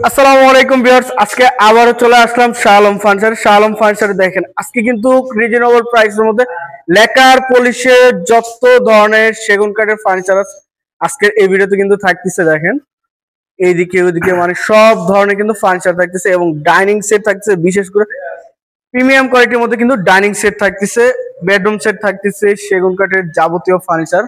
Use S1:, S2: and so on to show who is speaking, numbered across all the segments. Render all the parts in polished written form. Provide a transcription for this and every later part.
S1: আসসালামু আলাইকুম ভিউয়ার্স, আজকে আবারও চলে আসলাম শাহ আলম ফার্নিচার। শাহ আলম ফার্নিচারে দেখেন আজকে কিন্তু রিজনেবল প্রাইসের মধ্যে লেকার পলিশের যত ধরনের সেগুন কাঠের ফার্নিচার আছে আজকের এই ভিডিওতে কিন্তু থাকতেছে। দেখেন এইদিকে ওইদিকে মানে সব ধরনের কিন্তু ফার্নিচার থাকতেছে এবং ডাইনিং সেট থাকতেছে, বিশেষ করে প্রিমিয়াম কোয়ালিটির মধ্যে কিন্তু ডাইনিং সেট থাকতেছে, বেডরুম সেট থাকতেছে, সেগুন কাঠের যাবতীয় ফার্নিচার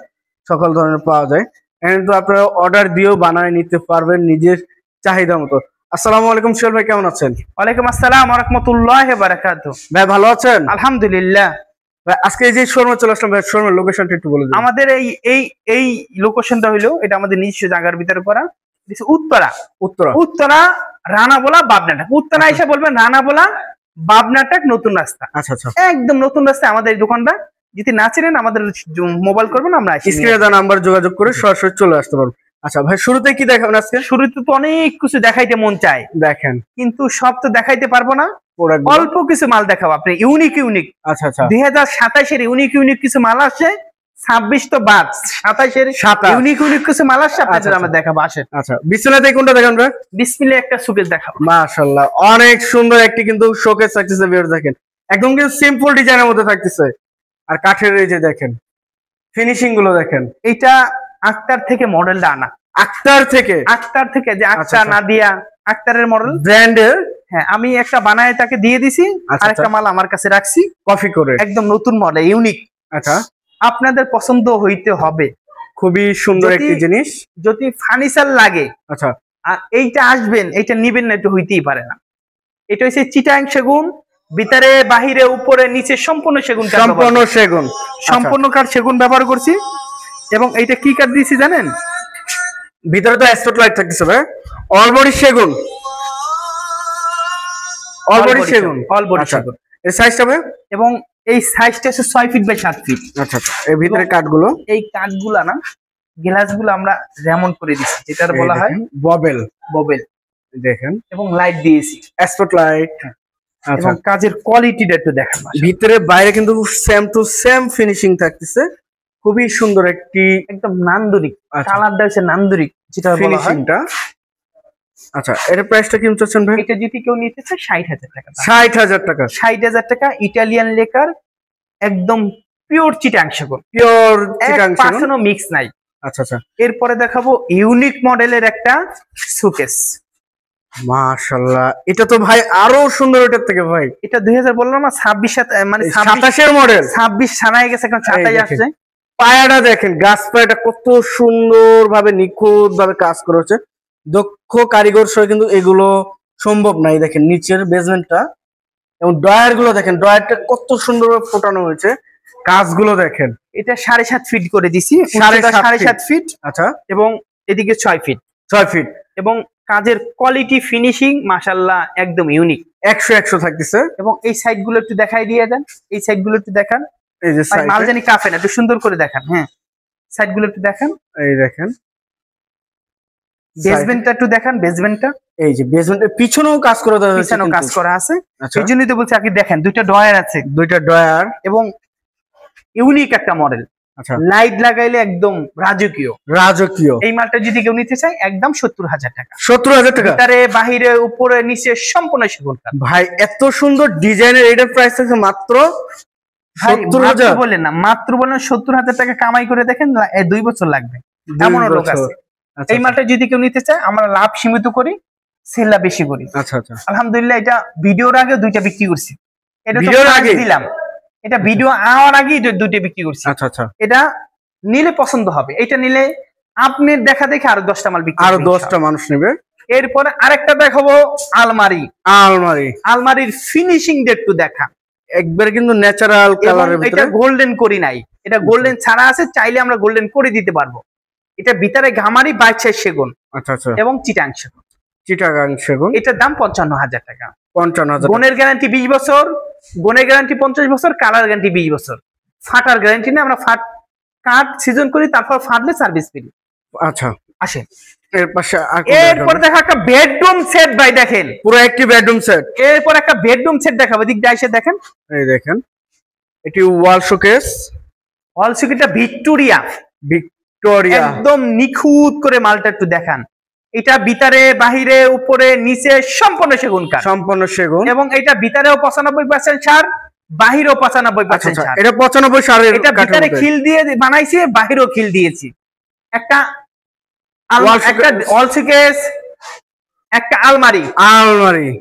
S1: সকল ধরনের পাওয়া যায়। কিন্তু আপনারা অর্ডার দিয়েও বানায় নিতে পারবেন নিজের চাহিদা মতো। আসসালামু আলাইকুম সোহেল ভাই, কেমন আছেন?
S2: ওয়ালাইকুম আসসালাম ওয়া রাহমাতুল্লাহি ওয়া বারাকাতুহু।
S1: ভাই ভালো আছেন?
S2: আলহামদুলিল্লাহ।
S1: ভাই আজকে এই যে শোরুমে চলে আসলাম, ভাই শোরুমের লোকেশনটা একটু বলে দিন।
S2: আমাদের এই এই এই লোকেশনটা হইলো, এটা আমাদের নিজস্ব জায়গার ভিতরে করা। উত্তরা
S1: উত্তরা
S2: উত্তরা রানাবোলা বাবনাটাক। উত্তরা এসে বলবেন রানাবোলা বাবনাটাক নতুন রাস্তা।
S1: আচ্ছা আচ্ছা,
S2: একদম নতুন রাস্তায় আমাদের এই দোকানটা। যদি না চেনেন আমাদের মোবাইল করবেন, আমরা
S1: স্ক্রিনে দেওয়া নাম্বার যোগাযোগ করে সরাসরি চলে আসতে পারবেন। আচ্ছা ভাই, শুরুতে কি দেখাবেন আজকে?
S2: শুরুতে তো অনেক কিছু দেখাইতে মন চায়,
S1: দেখেন
S2: কিন্তু সব তো দেখাইতে পারবো না।
S1: প্রোডাক্ট
S2: অল্প কিছু মাল দেখাবো আপনি, ইউনিক ইউনিক।
S1: আচ্ছা আচ্ছা,
S2: 2027-এর ইউনিক ইউনিক কিছু মাল আসছে। 26 তো বাদ, 27-এর ইউনিক ইউনিক কিছু মাল আসছে, আপনাদের আমরা দেখাবো। আসেন।
S1: আচ্ছা বিসমিল্লাহ থেকে কোনটা দেখান ভাই?
S2: বিসমিল্লাহ একটা শোকেস দেখাবো।
S1: মাশাআল্লাহ, অনেক সুন্দর একটি কিন্তু শোকেস থাকতেছে। ভিউয়ার দেখেন একদম কিন্তু সিম্পল ডিজাইনের মধ্যে থাকতেছে, আর কাঠের এই যে দেখেন ফিনিশিং গুলো দেখেন।
S2: এটা আক্তার থেকে মডেলটা আনা।
S1: আক্তার থেকে?
S2: আক্তার থেকে, যে
S1: আচ্ছা,
S2: আক্তার
S1: আচ্ছা।
S2: নাদিয়া আক্তারের মডেল
S1: ব্র্যান্ডের।
S2: হ্যাঁ, আমি একটা বানায় তাকে দিয়ে দিছি,
S1: আচ্ছা,
S2: আর একটা মাল আমার কাছে রাখছি
S1: কপি করে।
S2: একদম নতুন মডেল, ইউনিক।
S1: আচ্ছা,
S2: আপনাদের পছন্দ হইতে হবে।
S1: খুবই সুন্দর একটি জিনিস।
S2: যদি ফার্নিচার লাগে,
S1: আচ্ছা,
S2: আর এইটা আসবেন, এইটা নিবেন না, এটা হইতেই পারে না। এটা হচ্ছে চিটাং সেগুন, ভিতরে বাহিরে উপরে নিচে সম্পূর্ণ সেগুন কাঠ।
S1: সম্পূর্ণ সেগুন,
S2: সম্পূর্ণ কাঠ সেগুন ব্যবহার করছি। এবং এইটা কি কাঠ দিয়েছি জানেন?
S1: ভিতরে তো স্পট লাইট থাকতেছে ভাই। অলবডি সেগুন, অলবডি সেগুন,
S2: অলবডি সেগুন।
S1: এর সাইজটা ভাই?
S2: এবং এই সাইজটা হচ্ছে 6 ফিট বাই 7 ফিট।
S1: আচ্ছা আচ্ছা, এর ভিতরে কাঠগুলো,
S2: এই কাঠগুলা না, গ্লাসগুলো আমরা যেমন করে দিচ্ছি, যেটার বলা হয়
S1: ববেল।
S2: ববেল
S1: দেখেন,
S2: এবং লাইট দিয়েছি,
S1: স্পট লাইট।
S2: এবং কাজের কোয়ালিটিটা একটু দেখেন।
S1: ভিতরে বাইরে কিন্তু সেম টু সেম ফিনিশিং থাকতেছে, খুবই সুন্দর একটি
S2: একদম নান্দনিক। কালারটা হচ্ছে নান্দনিক, যেটা বলা হয়
S1: ফিনিশিংটা। আচ্ছা, এর প্রাইসটা কি চাচ্ছেন ভাই?
S2: এটা যদি কেউ নিতে চায় 60,000 টাকা।
S1: 60,000 টাকা?
S2: 60,000 টাকা, ইটালিয়ান লেকার, একদম পিওর চিটাং সেগুন,
S1: পিওর চিটাং সেগুন,
S2: কোনো মিক্স নাই।
S1: আচ্ছা আচ্ছা,
S2: এরপরে দেখাবো ইউনিক মডেলের একটা শোকেস।
S1: মাশাআল্লাহ, এটা তো ভাই আরো সুন্দর এটার থেকে ভাই।
S2: এটা 2000 বললাম না, 26 মানে
S1: 27 এর মডেল।
S2: 26 ছানায় গেছে, এখন 27 আসছে।
S1: পায়াটা দেখেন, গাছ পায়াটা কত সুন্দর ভাবে নিখুঁত ভাবে কাজ করেছে। দক্ষ কারিগর সহ কিন্তু এগুলো সম্ভব নাই। দেখেন নিচের বেসমেন্টটা এবং ড্রয়ার গুলো দেখেন, ড্রয়ারটা কত সুন্দর ভাবে ফোটানো হয়েছে, কাজগুলো দেখেন।
S2: এটা 7.5 ফিট করে দিছি,
S1: 7.5
S2: ফিট।
S1: আচ্ছা,
S2: এবং এদিকে 6 ফিট।
S1: 6 ফিট।
S2: এবং কাজের কোয়ালিটি ফিনিশিং মাশাআল্লাহ একদম ইউনিক,
S1: 100 থাকতেছে।
S2: এবং এই সাইড গুলো একটু দেখাই দিয়ে দেন, এই সাইড গুলো একটু দেখান।
S1: এই যে
S2: মাল জানি কাফে না, একটু সুন্দর করে দেখান। হ্যাঁ, সাইড গুলো একটু দেখান।
S1: এই দেখেন
S2: বেসমেন্টটা একটু দেখান, বেসমেন্টটা।
S1: এই যে বেসমেন্টের পিছনেও কাজ করা আছে,
S2: পিছনেও কাজ করা আছে।
S1: আচ্ছা,
S2: এই জন্যই তো বলছি, আগে দেখেন দুইটা ড্রয়ার আছে,
S1: দুইটা ড্রয়ার
S2: এবং ইউনিক একটা মডেল।
S1: আচ্ছা,
S2: লাইট লাগাইলে একদম রাজকীয়।
S1: রাজকীয়।
S2: এই মালটা যদি কেউ নিতে চায়, একদম 70,000 টাকা।
S1: 70,000 টাকা?
S2: ভিতরে বাহিরে উপরে নিচে সম্পূর্ণ সেগুন কাঠ।
S1: ভাই এত সুন্দর ডিজাইনের এটার প্রাইস আছে মাত্র 70,000?
S2: বলেন না, মাত্র বলেন 70,000 টাকা কামাই করে দেখেন, 2 বছর লাগবে, এমন লোক আছে। এই মালটা যদি কেউ নিতে চায়, আমরা লাভ সীমিত করি, সেলটা বেশি করি।
S1: আচ্ছা আচ্ছা,
S2: আলহামদুলিল্লাহ। এটা ভিডিওর আগে দুইটা বিক্রি করছি, এটা
S1: ভিডিওর আগে
S2: দিলাম, এটা ভিডিও আওয়ার আগে দুইটা বিক্রি করছি।
S1: আচ্ছা আচ্ছা,
S2: এটা নিলে পছন্দ হবে, এটা নিলে আপনি দেখা দেখে আরো 10টা মাল বিক্রি,
S1: আরো 10টা মানুষ নেবে।
S2: এরপরে আরেকটা দেখাবো আলমারি।
S1: আলমারি,
S2: আলমারির ফিনিশিং একটু দেখা,
S1: একবার কিন্তু ন্যাচারাল কালারের ভিতরে।
S2: এটা গোল্ডেন করি নাই, এটা গোল্ডেন ছাড়া আছে, চাইলে আমরা গোল্ডেন করে দিতে পারবো। এটা ভিতরে ঘামারি, বাইরে সেগুন।
S1: আচ্ছা আচ্ছা,
S2: এবং চিটাং সেগুন।
S1: চিটাগাং সেগুন।
S2: এটার দাম 55,000 টাকা।
S1: 55,000।
S2: গুণের গ্যারান্টি 20 বছর, গুণের গ্যারান্টি 50 বছর, কালার গ্যারান্টি 20 বছর। ফাটার গ্যারান্টি না, আমরা কাঠ সিজন করি, তারপর ফাটলে সার্ভিস ফ্রি।
S1: আচ্ছা,
S2: আসেন।
S1: এর পাশে
S2: এরপর দেখা একটা বেডরুম সেট ভাই, দেখেন
S1: পুরো একটি বেডরুম সেট।
S2: এরপর একটা বেডরুম সেট দেখাবো, দিক দিয়ে এসে দেখেন।
S1: এই দেখেন, এটি ওয়াল শোকেস।
S2: ওয়াল শোকেসটা ভিক্টোরিয়া,
S1: ভিক্টোরিয়া,
S2: একদম নিখুঁত করে মালটা একটু দেখান। এটা ভিতরে বাহিরে উপরে নিচে সম্পূর্ণ সেগুন কাঠ,
S1: সম্পূর্ণ সেগুন।
S2: এবং এটা ভিতরেও 95% সার, বাহিরেও 95% সার।
S1: এটা 95 সারের।
S2: এটা ভিতরে খিল দিয়ে বানাইছি, বাহিরেও খিল দিয়েছি। একটা ওয়াল শোকেস, একটা আলমারি,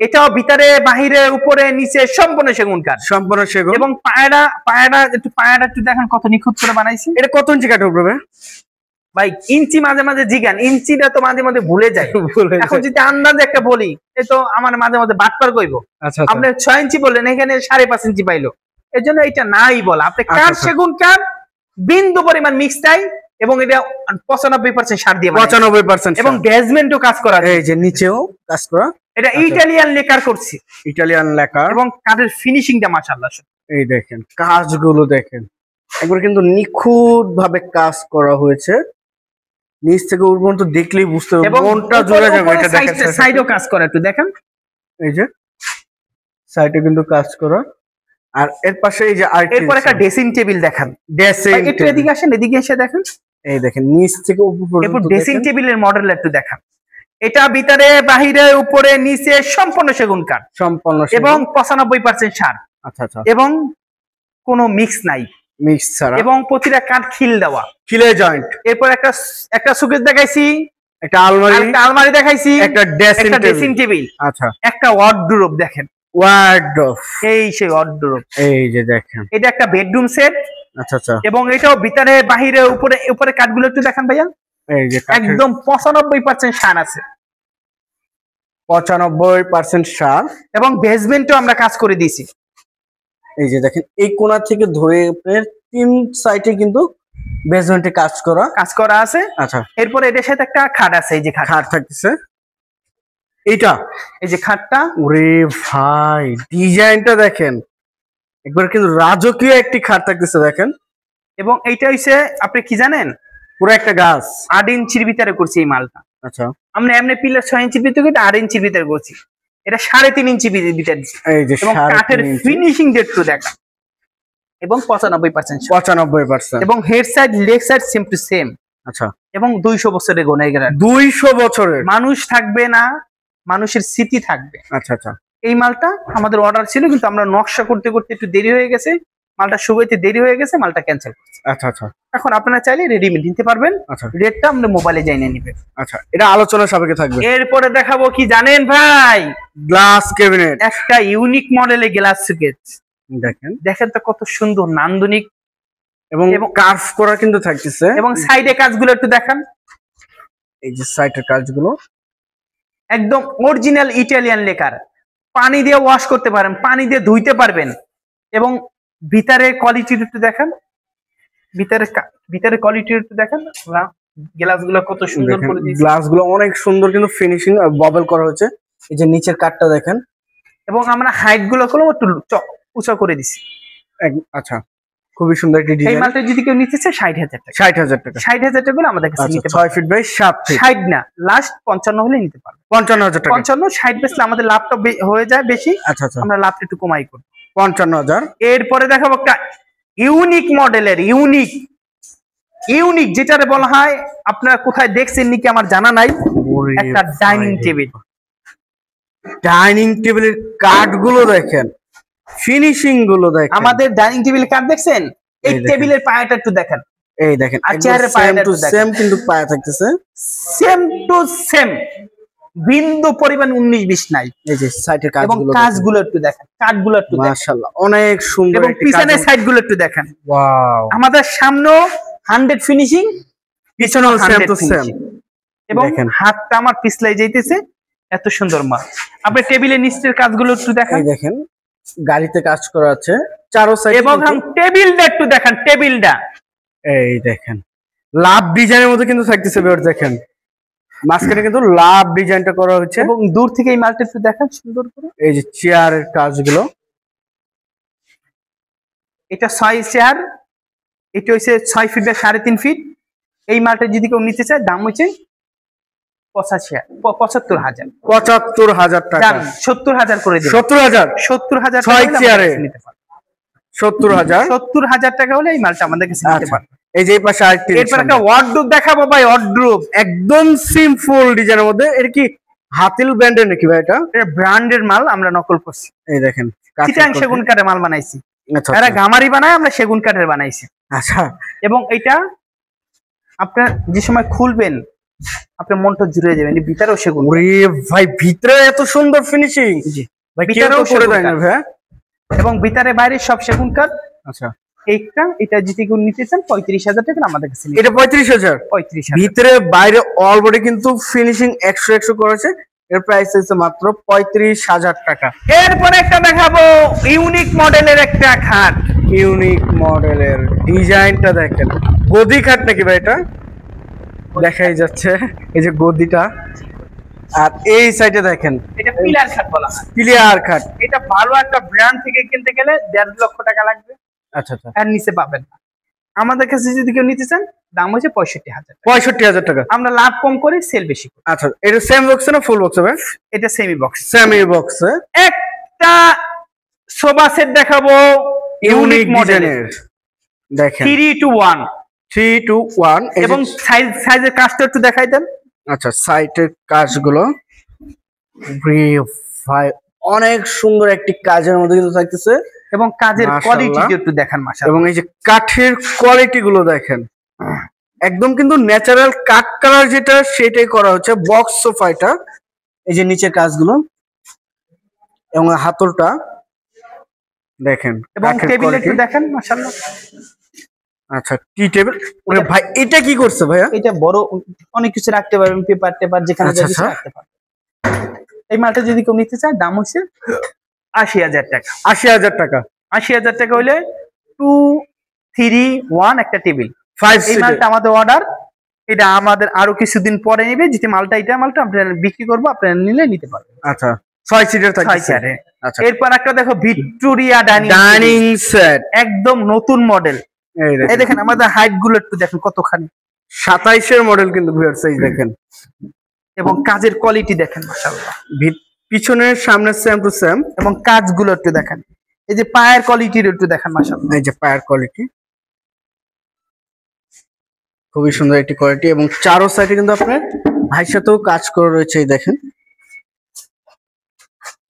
S2: এটাও ভিতরে বাহিরে উপরে নিচে সম্পূর্ণ সেগুন কাঠ,
S1: সম্পূর্ণ সেগুন।
S2: এবং পায়াটা একটু দেখেন কত নিখুঁত করে বানাইছি।
S1: এটা কত ইঞ্চি কাঠ হবে
S2: ভাই? ইঞ্চি মাঝে মাঝে জিগান, ইঞ্চিটা তো মাঝে মাঝে ভুলে যায়। এখন যদি আন্দাজে একটা বলি, এ তো আমার মাঝে মাঝে বাটপার কইব। আপনি 6 ইঞ্চি বললেন, এখানে 5.5 ইঞ্চি পাইলো, এর জন্য এটা নাই বলা। আপনি কাঠ সেগুন কাঠ বিন্দু পরিমাণ মিক্স চাই, এবং এটা 95% সার দিয়ে
S1: 95%,
S2: এবং বেসমেন্টও কাজ করা,
S1: এই যে নিচেও কাজ করা।
S2: এটা ইটালিয়ান লেকার করছি,
S1: ইটালিয়ান লেকার,
S2: এবং কাঠের ফিনিশিংটা মাশাআল্লাহ।
S1: এই দেখেন কাজগুলো দেখেন, একবার কিন্তু নিখুঁত ভাবে কাজ করা হয়েছে। নিচ থেকে উপর পর্যন্ত দেখলেই বুঝতে পারবেন, মনটা জুড়ে যাবে। এটা দেখেন
S2: সাইডেও কাজ করা, একটু দেখেন,
S1: এই যে সাইডে কিন্তু কাজ করা। আর এর পাশে এই যে
S2: এরপর একটা ড্রেসিং টেবিল দেখেন। একটু এদিকে আসেন, এদিকে এসে দেখেন,
S1: এই দেখেন নিচ থেকে উপর পর্যন্ত।
S2: এরপর ড্রেসিং টেবিলের মডেল একটু দেখেন। এটা ভিতরে বাহিরে উপরে নিচে সম্পূর্ণ সেগুন কাঠ, সম্পূর্ণ, এবং 95% সার। আচ্ছা, এবং কোনো মিক্স নাই,
S1: মিক্স ছাড়া,
S2: এবং প্রতিটা কাঠ খিল দেওয়া,
S1: খিলে জয়েন্ট।
S2: এরপর একটা শোকেস দেখাইছি,
S1: একটা আলমারি
S2: দেখাইছি, একটা ড্রেসিং টেবিল,
S1: আচ্ছা,
S2: একটা ওয়ার্ডরোব দেখেন,
S1: ওয়ার্ডরোব,
S2: এই সেই ওয়ার্ডরোব,
S1: এই যে দেখেন,
S2: এটা একটা বেডরুম সেট।
S1: আচ্ছা,
S2: এবং এটাও ভিতরে বাহিরে উপরে কাঠগুলো একটু দেখেন ভাইয়া,
S1: এই যে
S2: একদম 95% সার আছে,
S1: 95% সার,
S2: এবং বেসমেন্টও আমরা কাজ করে দিয়েছি।
S1: এই যে দেখেন এই কোণা থেকে ধরে 3 সাইডে কিন্তু বেসমেন্টে কাজ করা আছে। আচ্ছা,
S2: এরপর এটার সাথে একটা খাট আছে, এই যে
S1: খাট থাকতেছে, এইটা,
S2: এই যে খাটটা।
S1: ওরে ভাই, ডিজাইনটা দেখেন, একবার কিন্তু রাজকীয় একটি খাট থাকতেছে দেখেন।
S2: এবং এইটা হইছে, আপনি কি জানেন,
S1: পুরো একটা গাছ
S2: 8 ইঞ্চির ভিতরে করছি এই মালটা।
S1: আচ্ছা,
S2: আমরা এমনি পিলার 6 ইঞ্চির ভিতরে, 8 ইঞ্চির ভিতরে করছি, এটা 3.5 ইঞ্চি ভিতরে,
S1: এই যে
S2: এবং কাঠের ফিনিশিং একটু দেখা, এবং 95%, এবং head side leg side same to same. আচ্ছা, এবং 200 বছরের গোনাই গ্যারান্টি,
S1: 200 বছরের,
S2: মানুষ থাকবে না, মানুষের স্মৃতি থাকবে।
S1: আচ্ছা,
S2: এই মালটা আমাদের অর্ডার ছিল, কিন্তু আমরা নকশা করতে করতে একটু দেরি হয়ে গেছে, মালটা শুকাইতে দেরি হয়ে গেছে, মালটা ক্যান্সেল করছি। আচ্ছা, এখন আপনারা চাইলে রেডিমেড নিতে পারবেন। আচ্ছা, রেটটা আমরা মোবাইলে জানিয়ে নেবেন।
S1: আচ্ছা, এটা আলোচনা সাপেক্ষে থাকবে।
S2: এরপরে দেখাবো কি জানেন ভাই,
S1: গ্লাস ক্যাবিনেট,
S2: একটা ইউনিক মডেলের গ্লাস শোকেস। দেখেন তো কত সুন্দর নান্দনিক,
S1: এবং কার্ভ করা কিন্তু থাকতেছে,
S2: এবং সাইডে কাজগুলো একটু দেখেন,
S1: এই যে সাইডের কাজগুলো
S2: একদম অরিজিনাল ইটালিয়ান লেকার। পানি দিয়ে ওয়াশ করতে পারেন, পানি দিয়ে ধুইতে পারবেন, এবং ভিতরে কোয়ালিটি একটু দেখেন, ভিতরে কোয়ালিটি একটু দেখেন, গ্লাসগুলো কত সুন্দর করে দিয়েছে,
S1: গ্লাসগুলো অনেক সুন্দর কিন্তু ফিনিশিং আর ববেল করা হয়েছে। এই যে নিচের কাঠটা দেখেন,
S2: এবং আমরা হাইট গুলো একটু উঁচা করে দিছি।
S1: আচ্ছা, খুবই সুন্দর একটি ডিজাইন।
S2: এই মালটা যদি কেউ নিতে চায় 60,000 টাকা,
S1: 60,000 টাকা,
S2: 60,000 টাকা হলে আমাদের কাছে নিতে পারবে।
S1: 6 ফিট বাই 7 ফিট,
S2: 60 না, লাস্ট 55 হলে নিতে পারবে।
S1: 55,000 টাকা,
S2: 55, 60 বেচলে আমাদের লাভটা হয়ে যায় বেশি।
S1: আচ্ছা,
S2: আমরা লাভটা একটু কমাই করি,
S1: 55,000।
S2: এরপরে দেখাবো একটা ইউনিক মডেলের, ইউনিক যেটারে বলা হয়, আপনারা কোথায় দেখছেন নাকি আমার জানা নাই, একটা ডাইনিং টেবিল।
S1: ডাইনিং টেবিলের কাঠগুলো দেখেন, ফিনিশিং গুলো দেখেন।
S2: আমাদের ডাইনিং টেবিল কাঠ দেখছেন, এই টেবিলের পায়াটা একটু দেখেন,
S1: এই দেখেন,
S2: আর চেয়ারের পায়াটা একটু দেখেন,
S1: সেম কিন্তু পায়া থাকতেছে,
S2: সেম টু সেম, বিন্দু পরিমাণ 19-20 নাই।
S1: এই যে সাইডের কাজগুলো,
S2: এবং কাজগুলো একটু দেখেন, কাঠগুলো একটু দেখেন,
S1: মাশাআল্লাহ অনেক সুন্দর।
S2: এবং পিছনের সাইডগুলো একটু দেখেন,
S1: ওয়াও,
S2: আমাদের সামনেও 100 ফিনিশিং,
S1: পিছনেও সেম টু সেম,
S2: এবং হাতটা আমার পিছলাই যাইতেছে, এত সুন্দর মাল। আপনি টেবিলের নিচের কাজগুলো একটু দেখেন,
S1: এই দেখেন গাড়িতে কাজ করা আছে চারো সাইড।
S2: এবং টেবিলটা একটু দেখেন, টেবিলটা
S1: এই দেখেন লাভ ডিজাইনের মধ্যে কিন্তু থাকতেছে, দেখেন মাঝখানে কিন্তু লাভ ডিজাইনটা করা হচ্ছে,
S2: এবং দূর থেকে এই মালটা একটু দেখেন সুন্দর করে।
S1: এই যে চেয়ারের কাজগুলো,
S2: এটা 6 চেয়ার, এটা হচ্ছে 6 ফিট বাই 3.5 ফিট। এই মালটা যদি কেউ নিতে চায়, দাম হচ্ছে 75,000,
S1: 75,000 টাকা,
S2: 70,000 করে দিন,
S1: 70,000,
S2: 70,000
S1: 6 চেয়ারে। 70,000।
S2: 70,000 টাকা হলে এই মালটা আমাদের কাছে নিতে পারবে।
S1: এই যে এই পাশে আরেকটি,
S2: এরপর একটা ওয়ার্ডরোব দেখাবো ভাই। ওয়ার্ডরোব
S1: একদম সিম্পল ডিজাইনের মধ্যে। এটা কি হাতিল ব্র্যান্ডের নাকি ভাই? এটা
S2: ব্র্যান্ডের মাল, আমরা নকল করছি।
S1: এই দেখেন
S2: চিটাং সেগুন কাঠের মাল বানাইছি।
S1: আচ্ছা,
S2: এরা গামারি বানায়, আমরা সেগুন কাঠের বানাইছি।
S1: আচ্ছা।
S2: এবং এটা আপনার যে সময় খুলবেন আপনার মনটা জুড়ে যাবে। ভিতরেও সেগুন।
S1: ওরে ভাই, ভিতরে এত সুন্দর ফিনিশিং।
S2: জি,
S1: ভাই কেউ
S2: ভিতরেও
S1: তো করে দেয় না ভাই।
S2: এবং ভিতরে বাইরে সব সেগুন কাঠ।
S1: আচ্ছা,
S2: এটা যদি কেউ নিতে চান 35,000 টাকা আমাদের কাছে।
S1: এটা 35,000।
S2: 35,000
S1: ভিতরে বাইরে অলরেডি কিন্তু ফিনিশিং 100 করেছে। এর প্রাইস হচ্ছে মাত্র 35,000 টাকা।
S2: এরপরে একটা দেখাবো ইউনিক মডেলের একটা খাট।
S1: ইউনিক মডেলের ডিজাইনটা দেখেন। গদি খাট নাকি ভাই? এটা দেখাই যাচ্ছে, এই যে গদিটা। আর এই সাইডে দেখেন,
S2: এটা পিলার খাট বলা হয়।
S1: পিলিয়ার খাট।
S2: এটা ভালো একটা ব্র্যান্ড থেকে কিনতে গেলে 1.5 লক্ষ টাকা লাগবে।
S1: আচ্ছা আচ্ছা।
S2: আর নিচে পাবেন না। আমাদের কাছে যদি কেউ নিতে চান দাম হচ্ছে 65,000।
S1: 65,000 টাকা।
S2: আমরা লাভ কম করি, সেল বেশি করি।
S1: আচ্ছা, এটা সেম বক্স না ফুল বক্স ভাই?
S2: এটা সেমি বক্স।
S1: Semi box.
S2: একটা সোফা সেট দেখাবো
S1: ইউনিক মডেলের। দেখেন
S2: 3-to-1।
S1: 3-to-1
S2: এবং সাইজের কাজটা একটু দেখাই দেন।
S1: আচ্ছা, সাইটের কাজগুলো ভাই অনেক সুন্দর একটি কাজের মধ্যে কিন্তু থাকতেছে।
S2: এবং কাজের
S1: মাশাআল্লাহ।
S2: কোয়ালিটি একটু দেখান মাশাআল্লাহ।
S1: এবং এই যে কাঠের কোয়ালিটি গুলো দেখেন, একদম কিন্তু ন্যাচারাল কাঠ কালার যেটা সেটাই করা হচ্ছে বক্স সোফাটা। এই যে নিচের কাজগুলো এবং হাতলটা দেখেন।
S2: এবং টেবিল একটু দেখেন মাশাআল্লাহ।
S1: আচ্ছা, টি টেবিল। ওরে ভাই, এটা কি করছে ভাইয়া?
S2: এটা বড় অনেক কিছু রাখতে পারবেন, পেপার টেপার যেখানে যা কিছু রাখতে পারবেন। এই মালটা যদি কেউ নিতে চায় দাম হচ্ছে 80,000 টাকা।
S1: 80,000 টাকা।
S2: 80,000 টাকা হলে 2-3-1 একটা টেবিল।
S1: 5
S2: এই মালটা আমাদের অর্ডার। এটা আমাদের আরো কিছুদিন পরে নেবে। যেটি মালটা আপনারা বিক্রি করবো, আপনারা নিলে নিতে পারবেন।
S1: আচ্ছা, 6 সিটের থাকবে।
S2: 6 চেয়ারে।
S1: আচ্ছা,
S2: এরপর একটা দেখো ভিক্টোরিয়া
S1: ডাইনিং সেট,
S2: একদম নতুন মডেল। এই দেখেন আমাদের হাইট গুলো একটু দেখেন কতখানি।
S1: 27 এর মডেল কিন্তু ভিউয়ার্স, এই দেখেন।
S2: এবং কাজের কোয়ালিটি দেখেন মাশাআল্লাহ।
S1: পিছনের সামনে সেম টু সেম।
S2: এবং কাজগুলো একটু দেখেন। এই যে পায়ের কোয়ালিটির একটু দেখেন মাশাআল্লাহ।
S1: এই যে পায়ের কোয়ালিটি খুবই সুন্দর একটি কোয়ালিটি। এবং চারো সাইডে কিন্তু আপনার ভাইয়ের সাথেও কাজ করা রয়েছে। এই দেখেন,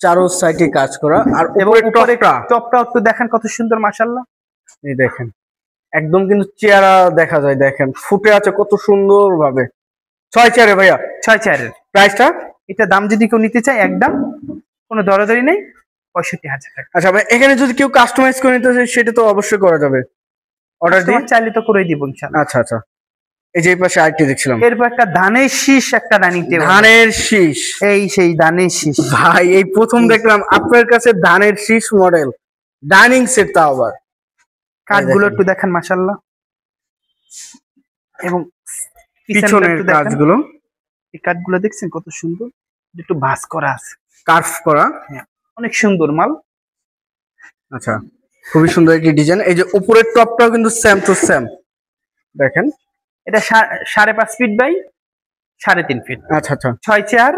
S1: চারো সাইডে কাজ করা। আর
S2: এবং উপরে টপটা একটু দেখেন কত সুন্দর মাশাআল্লাহ।
S1: এই দেখেন, একদম কিন্তু চেহারা দেখা যায়। দেখেন ফুটে আছে কত সুন্দর ভাবে। 6 চেয়ারে ভাইয়া।
S2: 6 চেয়ারের
S1: প্রাইসটা,
S2: এটা দাম যদি কেউ নিতে চায় একদম কোনো দরদারি নেই, 65,000 টাকা।
S1: আচ্ছা ভাই, এখানে যদি কেউ কাস্টমাইজ করে নিতে চায় সেটা তো অবশ্যই করা যাবে। অর্ডার দিয়ে
S2: চাইলে তো করে দিব ইনশাআল্লাহ।
S1: আচ্ছা আচ্ছা। এই যে এই পাশে আরেকটি দেখছিলাম।
S2: এরপর একটা ধানের শীষ একটা ডাইনিং টেবিল।
S1: ধানের শীষ।
S2: এই সেই ধানের শীষ
S1: ভাই, এই প্রথম দেখলাম আপনার কাছে ধানের শীষ মডেল ডাইনিং সেট। তাও আবার
S2: কাঠগুলো একটু দেখেন মাশাআল্লাহ। এবং
S1: পিছনের কাজগুলো,
S2: এই কাঠগুলো দেখছেন কত সুন্দর, একটু ভাঁজ করা আছে,
S1: কার্ভ করা।
S2: অনেক সুন্দর মাল।
S1: আচ্ছা, খুবই সুন্দর একটি ডিজাইন। এই যে উপরের টপটাও কিন্তু সেম টু সেম দেখেন।
S2: এটা 5.5 ফিট বাই 3.5 ফিট।
S1: আচ্ছা আচ্ছা।
S2: 6 চেয়ার।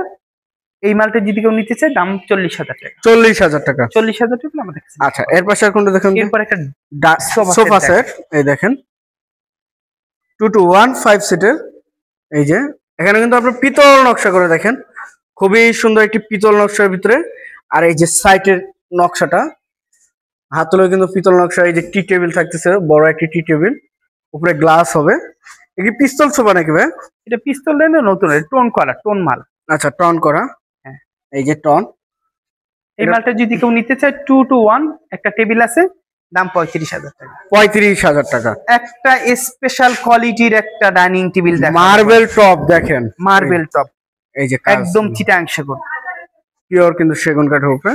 S2: এই মালটা যদি কেউ নিতে চায় দাম 40,000 টাকা।
S1: 40,000 টাকা।
S2: 40,000 টাকা আমাদের কাছে।
S1: আচ্ছা, এর পাশে আর কোনটা দেখেন?
S2: এরপর একটা
S1: সোফা সেট। এই দেখেন 2-to-1 5 সিটের। এই যে এখানে কিন্তু আপনার পিতল নকশা করে দেখেন, খুবই সুন্দর একটি পিতল নকশার ভিতরে। আর এই যে সাইটের নকশাটা, হাতলে কিন্তু পিতল নকশা। এই যে টি টেবিল থাকতেছে, বড় একটি টি টেবিল, উপরে গ্লাস হবে। কি পিস্তল সোফা নাকি ভাই?
S2: এটা পিস্তল দেয় না, নতুন টোন করা, টোন মাল।
S1: আচ্ছা, টন করা।
S2: হ্যাঁ,
S1: এই যে টন।
S2: এই মালটা যদি কেউ নিতে চায় 2-to-1 একটা টেবিল আছে, দাম 35,000 টাকা।
S1: 35,000 টাকা।
S2: একটা স্পেশাল কোয়ালিটির একটা ডাইনিং টেবিল দেখেন,
S1: মার্বেল টপ দেখেন।
S2: Marble top.
S1: এই যে
S2: একদম চিটাং সেগুন,
S1: পিওর কিন্তু সেগুন কাঠের উপরে।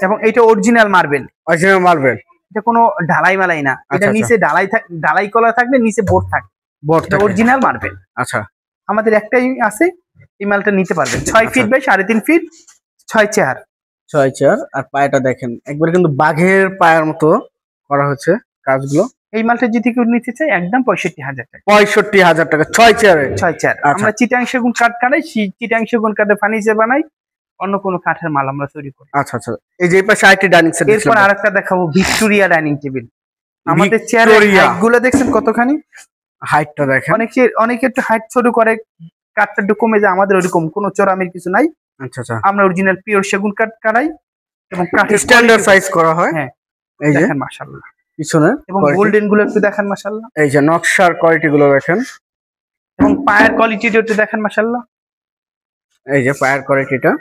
S2: এবং এটা অরিজিনাল মার্বেল।
S1: Original marble.
S2: এটা কোনো ঢালাই মালাই না। এটা নিচে ঢালাই করা থাকবে, নিচে বোর্ড থাকবে। এটা অরিজিনাল মার্বেল।
S1: আচ্ছা,
S2: আমাদের একটাই আছে, এই মালটা নিতে পারবেন। 6 feet by 3.5 feet, 6 chair.
S1: 6 chair. আর পায়টা দেখেন একবার কিন্তু বাঘের পায়ের মতো করা হচ্ছে কাজগুলো।
S2: এই মালটা যদি কেউ নিতে চায় একদম 65,000 টাকা।
S1: 65,000 টাকা 6 চেয়ারে।
S2: 6 চেয়ার। আমরা চিটাং সেগুন কাঠ কাটাই, চিটাং সেগুন কাঠে ফার্নিচার বানাই। অন্য কোনো কাঠের মাল আমরা তৈরি করি।
S1: আচ্ছা আচ্ছা, এই যে এই পাশে আরেকটি ডাইনিং সেট।
S2: এরপর আরেকটা দেখাবো ভিক্টোরিয়া ডাইনিং টেবিল। আমাদের চেয়ারের হাইটগুলো দেখছেন কতখানি,
S1: হাইটটা দেখেন।
S2: অনেকে একটু হাইট ছোট করে, কাঠটা একটু কমে যায়, আমাদের ওইরকম কোনো চোরামির কিছু নাই।
S1: আচ্ছা আচ্ছা,
S2: আমরা অরিজিনাল পিওর সেগুন কাঠ কাটাই এবং কাঠের
S1: স্ট্যান্ডার্ড সাইজ করা হয়।
S2: হ্যাঁ,
S1: এই যে
S2: দেখেন মাশাআল্লাহ
S1: পিছনে
S2: এবং গোল্ডেন গুলো একটু দেখেন মাশাআল্লাহ।
S1: এই যে নকশার কোয়ালিটি গুলো দেখেন
S2: এবং পায়ের কোয়ালিটিটা একটু দেখেন মাশাআল্লাহ।
S1: এই যে পায়ের কোয়ালিটিটা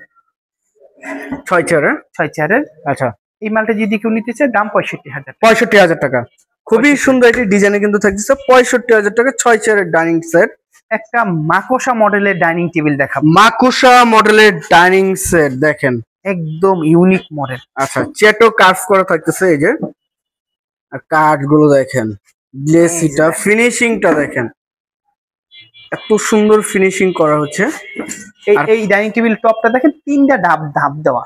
S1: 6 চেয়ারের। আচ্ছা,
S2: এই মালটা যদি কেউ নিতে চায় দাম 65,000।
S1: 65,000 টাকা। খুবই সুন্দর একটি ডিজাইনে কিন্তু থাকছে 65,000 টাকা 6 চেয়ারের ডাইনিং সেট।
S2: একটা মাকোসা মডেলের ডাইনিং টেবিল দেখাবো।
S1: মাকোসা মডেলের ডাইনিং সেট দেখেন,
S2: একদম ইউনিক মডেল।
S1: আচ্ছা, চেটো কার্ভ করা থাকতেছে। এই যে আর কাঠগুলো দেখেন, গ্লেসিটা ফিনিশিংটা দেখেন, এত সুন্দর ফিনিশিং করা হচ্ছে।
S2: এই ডাইনিং টেবিল টপটা দেখেন, তিনটা ধাপ দেওয়া,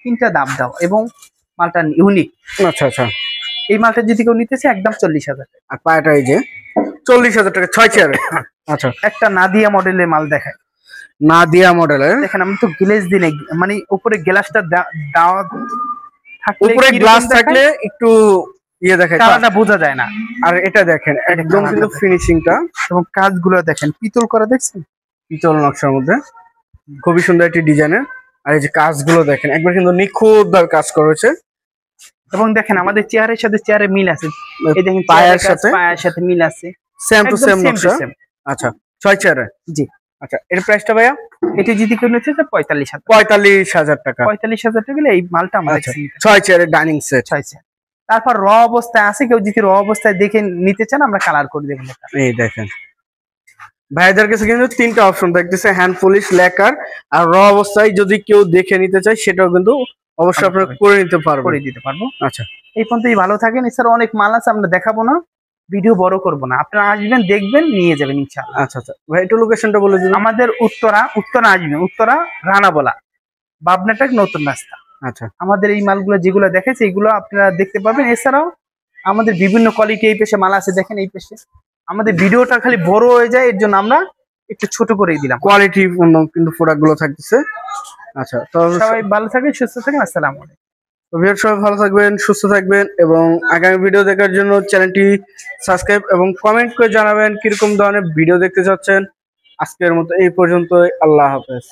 S2: তিনটা ধাপ দেওয়া এবং মালটা ইউনিক।
S1: আচ্ছা আচ্ছা,
S2: এই মালটা যদি কেউ নিতে চায় একদম 40,000 টাকা।
S1: আর পায়াটা এই যে 40,000 টাকা 6 চেয়ারে। আচ্ছা,
S2: একটা নাদিয়া মডেলের মাল দেখায়।
S1: নাদিয়া মডেলের
S2: দেখেন, আমি তো গ্লেজ দিনে মানে উপরে গ্লাসটা দেওয়া থাকলে,
S1: উপরে গ্লাস থাকলে একটু ইয়ে দেখায়,
S2: কালারটা বোঝা যায় না।
S1: আর এটা দেখেন একদম কিন্তু ফিনিশিংটা
S2: এবং কাজগুলো দেখেন, পিতল করা দেখছেন,
S1: পিতল নকশার মধ্যে খুবই সুন্দর একটি ডিজাইনের। আর এই যে কাজগুলো দেখেন, একবার কিন্তু নিখুঁত ভাবে কাজ করা হয়েছে।
S2: এবং দেখেন আমাদের চেয়ারের সাথে চেয়ারে মিল আছে, এই দেখেন
S1: পায়ের সাথে
S2: মিল আছে,
S1: সেম টু সেম নকশা। আচ্ছা, 6 চেয়ারে।
S2: জি।
S1: আচ্ছা, এর প্রাইসটা ভাইয়া?
S2: এটা যদি কেউ নিতে চায় 45,000।
S1: 45,000 টাকা।
S2: 45,000 টাকা এই মালটা আমাদের
S1: 6 চেয়ারের ডাইনিং সেট।
S2: 6 চেয়ার। তারপর র অবস্থায় আছে, কেউ যদি র অবস্থায় দেখে নিতে চান আমরা কালার করে দেব।
S1: এই দেখেন ভাইদের কাছে কিন্তু 3টা অপশন থাকতেছে, হ্যান্ড পলিশ, লেকার আর র অবস্থায় যদি কেউ দেখে নিতে চায় সেটাও কিন্তু অবশ্যই আপনারা করে দিতে পারবো। আচ্ছা,
S2: এই পর্যন্তই, ভালো থাকেন। এছাড়া অনেক মাল আছে, আমরা দেখাবো না, ভিডিও বড় করব না, আপনারা আসবেন, দেখবেন, নিয়ে যাবেন ইনশাআল্লাহ।
S1: আচ্ছা আচ্ছা ভাই, একটু লোকেশনটা বলে দিন।
S2: আমাদের উত্তরা আসবেন, উত্তরা রানাবলা, বাবনাটাক নতুন রাস্তা।
S1: আচ্ছা,
S2: আমাদের এই মালগুলো যেগুলো দেখেছে এগুলো আপনারা দেখতে পাবেন। এছাড়াও আমাদের বিভিন্ন কোয়ালিটি এই পেশে মাল আছে, দেখেন এই পেশে। আমাদের ভিডিওটা খালি বড় হয়ে যায়, এর জন্য আমরা একটু ছোট করেই দিলাম।
S1: কোয়ালিটি পূর্ণ কিন্তু প্রোডাক্ট গুলো থাকতেছে। আচ্ছা, তো
S2: সবাই ভালো থাকবেন, সুস্থ থাকবেন। আসসালামু আলাইকুম।
S1: তো ভিউয়ার সবাই ভালো থাকবেন, সুস্থ থাকবেন এবং আগামী ভিডিও দেখার জন্য চ্যানেলটি সাবস্ক্রাইব এবং কমেন্ট করে জানাবেন কিরকম ধরনের ভিডিও দেখতে চাচ্ছেন। আজকের মতো এই পর্যন্তই, আল্লাহ হাফেজ।